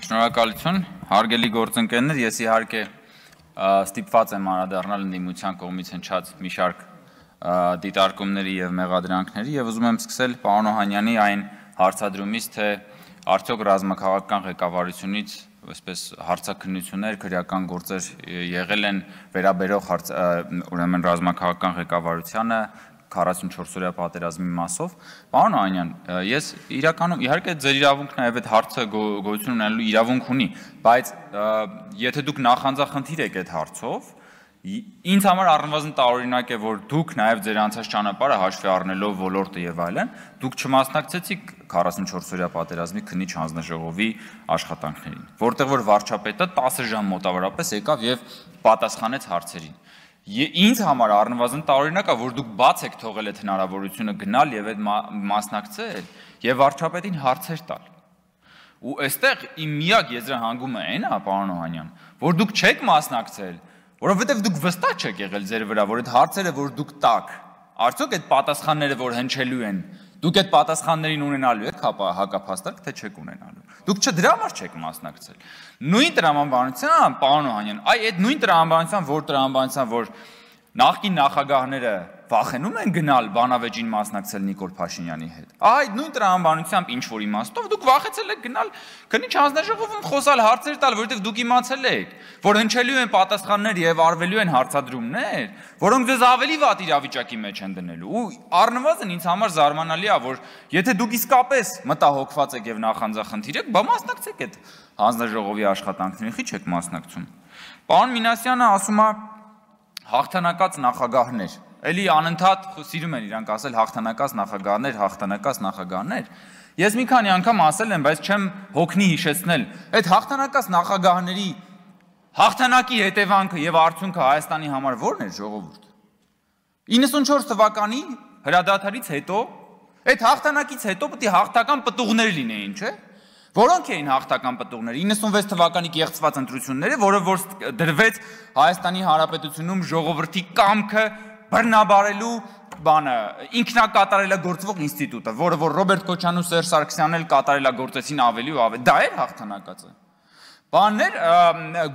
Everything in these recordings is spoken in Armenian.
Շնորհակալություն, հարգելի գործընկերներ, ես իհարկե ստիպված եմ անդրադառնալ ընդդիմության կողմից հնչած մի շարք դիտարկումների եւ մեղադրանքների եւ ուզում եմ սկսել պարոն Օհանյանի այն հարցադրումից, թե արդյոք ռազմաքաղաքական ղեկավարությունից այսպես հարցաքննություններ, քրեական գործեր եղել են վերաբերող ուրեմն ռազմաքաղաքական ղեկավարությանը 44-օրյա պատերազմի մասով։ Պարոն Օհանյան, ես իրականում իհարկե ձեր իրավունքն նաև այդ հարցը գոյություն ունենալու իրավունք ունի, բայց եթե դուք նախանձախնդիր եք այդ հարցով, ինձ համար առնվազն տարօրինակ է, որ դուք նաև ձեր անցած ճանապարհը հաշվի առնելով ոլորտը եւ այլն, դուք չմասնակցեցիք 44-օրյա պատերազմի քննիչ հանձնաժողովի աշխատանքներին, որտեղ որ վարչապետը 10 ժամ մոտավորապես եկավ եւ պատասխանեց հարցերին։ Ինձ համար առնվազն տարօրինակ է, որ դուք բաց եք թողել այդ հնարավորությունը գնալ եւ այդ մասնակցել եւ վարչապետին հարցեր տալ։ Ու այստեղ իմ միակ եզրահանգումը այն է, պարոն Օհանյան, որ դուք չեք մասնակցել, որովհետեւ դուք վստահ չեք եղել ձեր վրա, որ այդ հարցերը, որ դուք տաք, արդյոք այդ պատասխանները, որ հնչելու են, դուք այդ պատասխաններին ունենալու եք հակափաստարկ, թե չեք ունենալու։ Դուք դրա համար չեք մասնակցել։ Նույն տրամաբանության, պարոն Օհանյան, այդ նույն տրամաբանության, որ նախկին նախագահները վախենում են գնալ բանավեճին մասնակցել Նիկոլ Փաշինյանի հետ։ Այդ նույն տրամաբանությամբ ինչ որ իմաստով դուք վախեցել եք գնալ քննիչ հանձնաժողովում խոսալ, հարցեր տալ, որովհետև դուք իմացել եք, որ հնչելու են պատասխաններ եւ արվելու են հարցադրումներ, որոնք ձեզ ավելի վատ իրավիճակի մեջ են դնելու։ Ու առնվազն ինձ համար զարմանալի է, որ եթե դուք իսկապես մտահոգված եք եւ նախանձախնդիր եք, բա մասնակցեք այդ հանձնաժողովի աշխատանքներին, խի չեք մասնակցում։ Պարոն Մինասյանը ասում է հաղթանակած նախագահներ, էլի անընդհատ սիրում են իրանք ասել հաղթանակած նախագահներ։ Ես մի քանի անգամ ասել եմ, բայց չեմ հոգնի հիշեցնել, այդ հաղթանակած նախագահների հաղթանակի հետևանքը եւ արդյունքը Հայաստանի համար ո՞րն է, ժողովուրդ։ 94 թվականի հրադադարից հետո, այդ հաղթանակից հետո պետք է հաղթական պտուղներ լինեին, չէ՞։ Որոնք էին հաղթական պտուղները 96 թվականի կեղծված ընտրությունները, որը որ դրվեց Հայաստանի Հանրապետությունում ժողովրդի կամքը բռնաբարելու բանը ինքնակատարելագործվող ինստիտուտը, որը որ Ռոբերտ Քոչարյանն ու Սերժ Սարգսյանն էլ կատարելագործեցին ավելի ու ավելի, դա էր հաղթանակածը։ Բաններ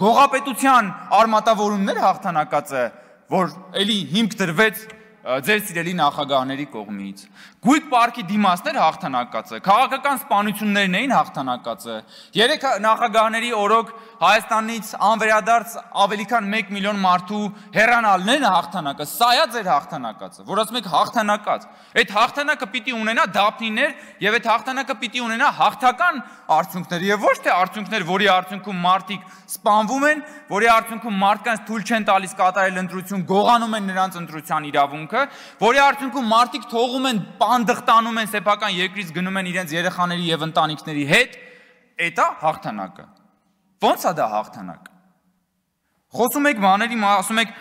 գողապետության արմատավորումներ հաղթանակածը, որ էլի հիմք դրվեց ձեր սիրելի նախագահների կողմից։ Գույք պարկի դիմացներ հաղթանակածը, քաղաքական սպանություններն էին հաղթանակածը, 3 նախագահների օրոք Հայաստանից անվերադարձ ավելի քան 1 միլիոն մարդու հեռանալն հաղթանակը, սա է ձեր հաղթանակածը, որ ասում եք հաղթանակած։ Այդ հաղթանակը պիտի ունենա դափնիներ եւ այդ հաղթանակը պիտի ունենա հաղթական արդյունքներ եւ ոչ թե արդյունքներ, որի արդյունքում մարդիկ սպանվում են, որի արդյունքում մարդկանց թույլ չեն տալիս կատարել ընտրություն, գողանում են նրանց ընտրության իրավունքը, որի արդյունքում մարդիկ թողում են պանդղտանում են սեփական երկրից գնում են իրենց երեխաների եւ ընտանիքների հետ, դա հաղթանակը։ Ոնց է դա հաղթանակ։ Խոսում եք բաների, ասում եք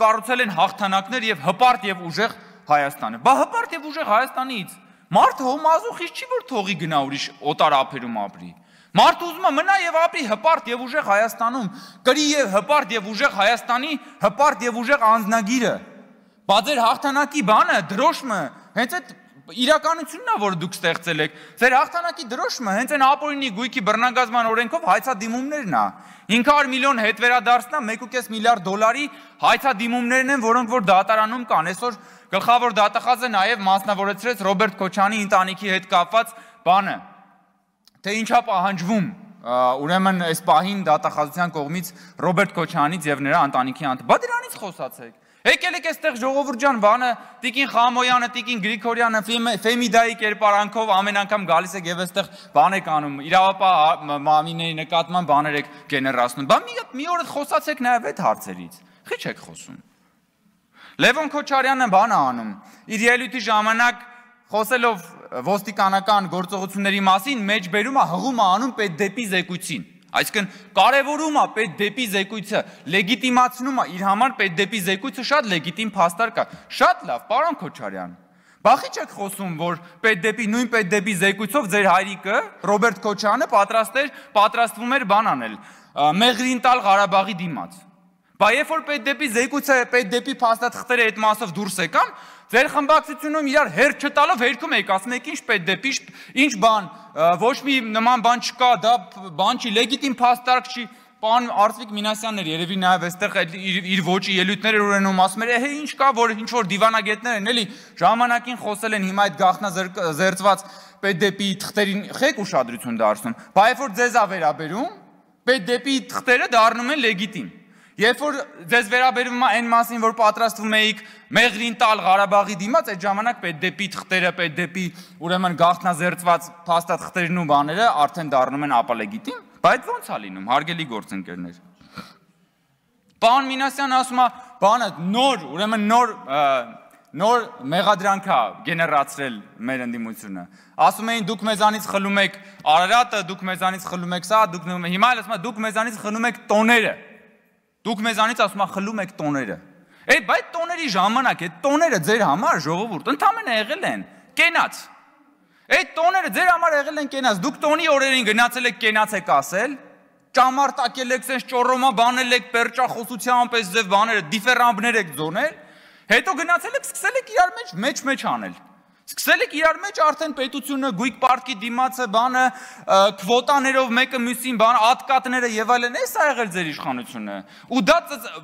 կառուցել են հաղթանակներ եւ հպարտ եւ ուժեղ Հայաստանը։ Բա հպարտ եւ ուժեղ Հայաստանից մարդը հոմազոխից չի որ թողի գնա ուրիշ օտար ափերում ապրի։ Մարդը ուզում է մնա եւ ապրի հպարտ եւ ուժեղ Հայաստանում, կրի եւ հպարտ եւ ուժեղ Հայաստանի հպարտ եւ ուժեղ անձնագիրը։ Բա ձեր հաղթանակի բանը, դրոշմը, հենց այդ իրականությունն է, որ դուք ստեղծել եք։ Ձեր հաղթանակի դրոշմը հենց այն ապօրինի գույքի բռնագազման օրենքով հայցադիմումներն է։ 500 միլիոն հետ վերադարձնա 1.5 միլիարդ դոլարի հայցադիմումներն են, որոնք որ դատարանում կան։ Այսօր գլխավոր դատախազը նաև մասնավորեցրեց Ռոբերտ Քոչարյանի ընտանիքի հետ կապված բանը, թե ինչա պահանջվում ուրեմն այս պահին դատախազության կողմից Ռոբերտ Քոչարյանից եւ նրա ընտանիքի բա դրանից խոսացեք։ Եկել եք այստեղ ժողովուրդ ջան բանը, Տիկին Խամոյանը, Տիկին Գրիգորյանը Ֆեմիդայի կերպարանքով ամեն անգամ գալիս եք եւ այստեղ բան եք անում, իրավապահ մամիների նկատմամբ բաներ եք գեներացնում։ Բա մի օր խոսացեք նաեւ այդ հարցերից։ Խի չեք խոսում։ Լևոն Քոչարյանը բան է անում։ Իր ելույթի ժամանակ խոսելով ոստիկանական գործողությունների մասին մեջբերում է հղում է անում պետդեպի զեկույցին։ Այսինքն կարևորում է պետդեպի զեկույցը, լեգիտիմացնում է իր համար պետդեպի զեկույցը շատ լեգիտիմ փաստարկ է։ Շատ լավ, պարոն Քոչարյան։ Բախի չեք խոսում, որ նույն պետդեպի զեկույցով ձեր հայրիկը Ռոբերտ Քոչարյանը պատրաստվում էր բան անել, մեղրին տալ Ղարաբաղի դիմաց։ Բա երբ որ պետդեպի զեկույցը, պետդեպի փաստաթղթերը այդ մասով դուրս եկան, Ձեր խմբակցությունում իրար հերթ չտալով հերքում եք, ասում եք ինչ պետք դեպի, ինչ բան, ոչ մի նման բան չկա, դա բան չի, լեգիտիմ փաստարկ չի, պարոն Արծվիկ Մինասյանն էր, երևի նաև այստեղ իր ոճի ելույթներ էր ունենում, ասում էր, ինչ կա, որ ինչ որ դիվանագետներ են, էլի ժամանակին խոսել են, հիմա այդ գաղտնազերծված պետդեպի թղթերին խեք ուշադրություն դարձնում, բայց երբ որ ձեզ ա վերաբերում, պետդեպի թղթերը դառնում են լեգիտիմ։ Երբ որ ձեզ վերաբերվում է այն մասին, որ պատրաստվում էիք մեղրին տալ Ղարաբաղի դիմաց, այդ ժամանակ պետդեպի թղթերը, պետդեպի ուրեմն գաղտնազերծված փաստաթղթերն ու բաները արդեն դառնում են ապալեգիտիմ, բայց ո՞նց է լինում, հարգելի գործընկերներ։ Պարոն Մինասյանը ասում է, բանը ուրեմն նոր մեղադրանք է գեներացրել մեր ընդդիմությունը։ Ասում էին դուք մեզանից խլում եք Արարատը, դուք մեզանից խլում եք սա, հիմա էլ ասում է դուք մեզանից խլում եք տոները։ Դուք մեզանից ասում եք խլում եք տոները։ Բայց տոների ժամանակ է, տոները ձեր համար ժողովուրդ ընդամենը եղել են կենաց։ Այդ տոները ձեր համար եղել են կենաց։ Դուք տոնի օրերին գնացել եք կենաց եք ասել, ճամարտակել եք, sense ճոռոմա բանել եք, պերճախոսության պես ձև բաները, դիֆերամբներ եք ձոնել, հետո գնացել եք սկսել եք իրար մեջ անել։ Սկսել եք իրար մեջ արդեն պետությունը գույք պարտքի դիմացը բանը քվոտաներով մեկը մյուսին բան ատկատները եւ այլն էս ա եղել ձեր իշխանությունը ու դա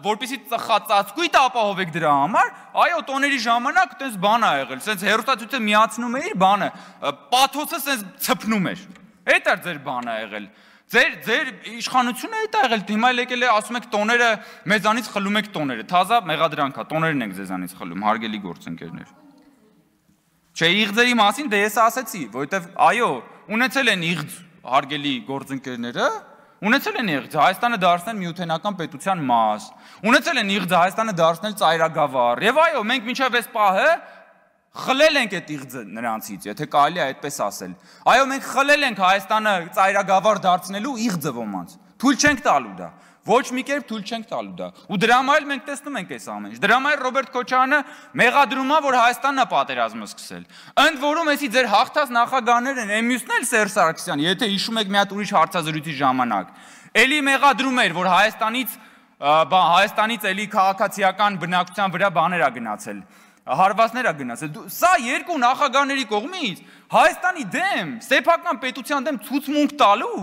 որպեսի ծխածածկույթ ապահովեք դրա համար այո տոների ժամանակ այդպես բան ա եղել sense հերոստատուտը միացնում էր բանը պաթոսը sense ցփնում էր այդ էր ձեր բանը ա եղել ձեր իշխանությունը այդ ա եղել հիմա եկել է ասում եք տոները մեզանից խլում եք տոները թազա մեղադրանք ա տոներն եք ձեզանից խլում հարգելի գործընկերներ Չէ, իղձերի մասին դե ես ասեցի, որովհետև այո, ունեցել են իղձ հարգելի գործընկերները, ունեցել են իղձ Հայաստանը դարձնել միութենական պետության մաս, ունեցել են իղձ Հայաստանը դարձնել ծայրագավառ, եւ այո, մենք մինչև այս պահը խլել ենք այդ իղձը նրանցից, եթե կարելի է այդպես ասել։ Այո, մենք խլել ենք Հայաստանը ծայրագավառ դարձնելու իղձը ոմանց։ Թույլ չենք տալու դա։ Ոչ մի կերպ թույլ չենք տալու դա։ Ու դրա համար մենք տեսնում ենք այս ամեն ինչ։ Դրա համար Ռոբերտ Քոչարյանը մեղադրում է, որ Հայաստանն է պատերազմը սկսել։ Ընդ որում էսի ձեր հաղթած նախագահներն են, մյուսն էլ Սերժ Սարգսյանը, եթե հիշում եք մի հատ ուրիշ հարցազրույցի ժամանակ։ Էլի մեղադրում էր, որ Հայաստանից էլի քաղաքացիական բնակության վրա բաներ ա գնացել։ Հարվածներ ա գնացել։ Սա երկու նախագահների կողմից Հայաստանի դեմ, սեփական պետության դեմ ցուցմունք տալու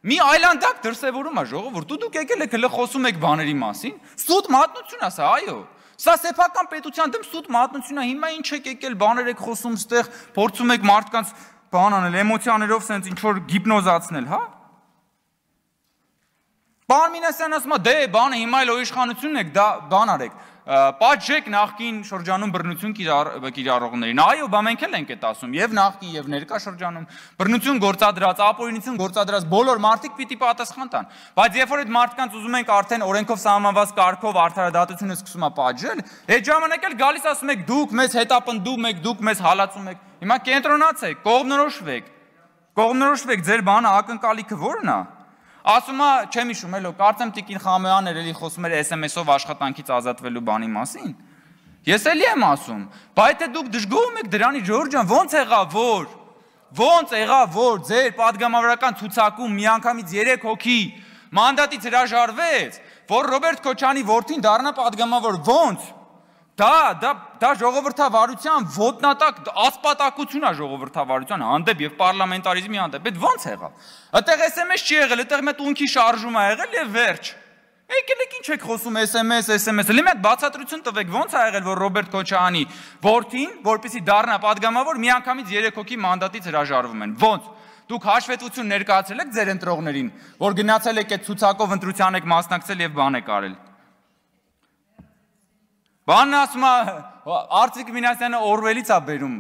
Մի այլանդակ դրսևորում է ժողովուրդ, դուք եկել եք հələ խոսում եք բաների մասին, սուտ մատնություն է սա, այո։ Սա սեփական պետության դեմ սուտ մատնություն է, հիմա ինչ եք եկել բաներ եք խոսում ստեղ, փորձում եք մարդկանց բան անել, էմոցիաներով sense ինչ որ գիպնոզացնել, հա։ Պարոն Մինասյանն ասում է, դե բանը հիմա էլ իշխանությունն եք, դա բան արեք։ Պատժեք նախկին շրջանում բռնություն կիրառողներին։ Այո, բա մենք էլ ենք այդ ասում, եւ նախկին եւ ներկա շրջանում բռնություն գործադրած, ապօրինություն գործադրած բոլոր մարդիկ պիտի պատասխան տան։ Բայց երբ որ այդ մարդկանց ուզում ենք արդեն օրենքով սահմանված կարգով արդարադատությունը սկսում է պատժել, այդ ժամանակ էլ գալիս ասում եք դուք մեզ հետապնդում եք, դուք մեզ հալածում եք։ Հիմա կենտրոնացեք, կողմնորոշվեք, ձեր բանը ակնկալիքը ո՞րն է։ Ասում է, չեմ հիշում, էլո, կարծեմ Տիկին Խամոյանն էր էլի խոսում էր SMS-ով աշխատանքից ազատվելու բանի մասին։ Ես էլի եմ ասում, բայց դուք դժգոհում եք դրանի Ժորժ ջան, ոնց եղավ, որ ձեր падգամավորական ցուցակում միանգամից 3 հոգի մանդատից հրաժարվեց, որ Ռոբերտ Քոչարյանի որդին դառնա падգամավոր, ոնց։ Դա ժողովրդավարության ոտնատակ ասպատակություն է ժողովրդավարության հանդեպ եւ պարլամենտարիզմի հանդեպ, այդ ոնց եղավ։ Այդտեղ SMS չի եղել, այդտեղ մի տունքի շարժում է եղել եւ վերջ։ Եկել եք ինչ եք խոսում SMS, լի մի հատ բացատրություն տվեք, ոնց է եղել, որ Ռոբերտ Քոչարյանի որդին, որպեսզի դառնա падգամավոր, միանգամից 3 հոգի մանդատից հրաժարվում են։ Ոնց։ Դուք հաշվետվություն ներկայացրել եք ձեր ընտրողներին, որ գնացել եք այդ ցուցակով ընտրության եք մասնակցել եւ բան եք արել։ Բանն ասում է, Արծվիկ Մինասյանը Օրվելից է բերում,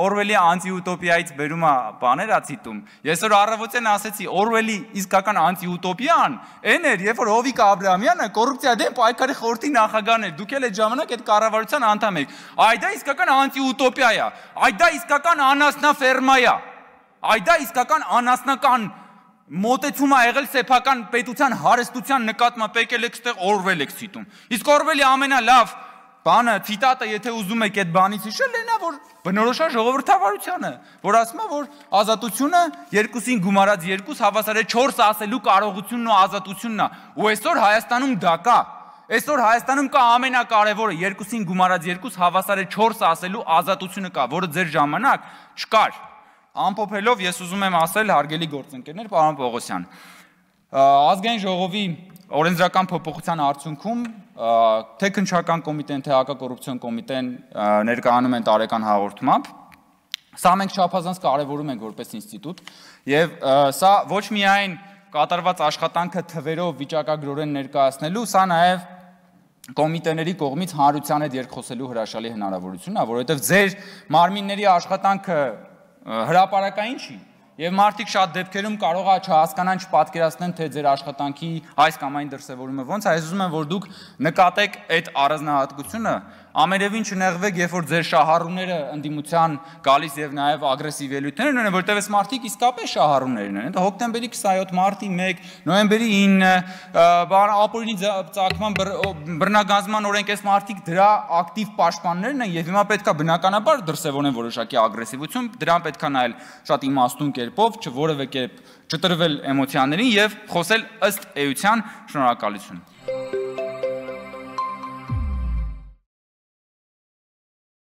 Օրվելի անտիուտոպիայից բերում է բաներ ա ցիտում։ Ես որ առավոտյան ասեցի, Օրվելի իսկական անտիուտոպիան այն էր, երբ որ Հովիկ Աբրահամյանը կոռուպցիա դեմ պայքարի խորհրդի նախագահն էր, դուք էլ այդ ժամանակ այդ կառավարության անդամ եք։ Այ դա իսկական անտիուտոպիա է, այ դա իսկական անասնաֆերմա է, այ դա իսկական անասնական մոտեցում է եղել սեփական պետության հարստության նկատմամբ եկել եք ստեղ Օրվել եք ցիտում։ Իսկ Օրվելի ամենալավ բանը ցիտատը եթե ուզում եք այդ բանից հիշել այնա որ բնորոշա ժողովրդավարությանը որ ասում է որ ազատությունը 2-ին գումարած 2 հավասար է 4 ասելու կարողությունն ու ազատությունն է ու այսօր Հայաստանում դա կա Այսօր Հայաստանում կա ամենակարևորը 2-ին գումարած 2 հավասար է 4 ասելու ազատությունը կա, որը ձեր ժամանակ չկար։ Ամփոփելով ես ուզում եմ ասել, հարգելի գործընկերներ, պարոն Պողոսյան, Ազգային ժողովի օրենսդրական փոփոխության արդյունքում թե քննչական կոմիտեն, թե հակակոռուպցիոն կոմիտեն ներկայանում են տարեկան հաղորդմամբ, սա մենք չափազանց կարևորում ենք որպես ինստիտուտ, եւ սա ոչ միայն կատարված աշխատանքը թվերով վիճակագրորեն ներկայացնելու, սա նաեւ կոմիտեների կողմից հանրության հետ երկխոսելու հրաշալի հնարավորությունն է, որովհետեւ ձեր մարմինների աշխատանքը հրապարակային չի, եւ մարդիկ շատ դեպքերում կարող է չհասկանան, չպատկերացնեն, թե ձեր աշխատանքի այս կամ այն դրսևորումը ոնց է, ես ուզում եմ, որ դուք նկատեք այդ առանձնահատկությունը, ամենևին չնեղվեք, երբ որ ձեր շահառուները ընդդիմության գալիս եւ նաեւ ագրեսիվ ելույթներ ունեն, որտեղ այս մարդիկ իսկապես շահառուներ են, հոկտեմբերի 27, մարտի 1, նոյեմբերի 9, ապօրինի ծագման բռնագանձման օրենք այս մարդիկ դրա ակտիվ պաշտպաններն են եւ հիմա պետքա բնականաբար դրսևորեն որոշակի ագրեսիվություն, դրան պետքա նայել շատ իմաստուն կերպով, որևէ կերպ չտրվել էմոցիաներին եւ խոսել ըստ էության։ Շնորհակալություն։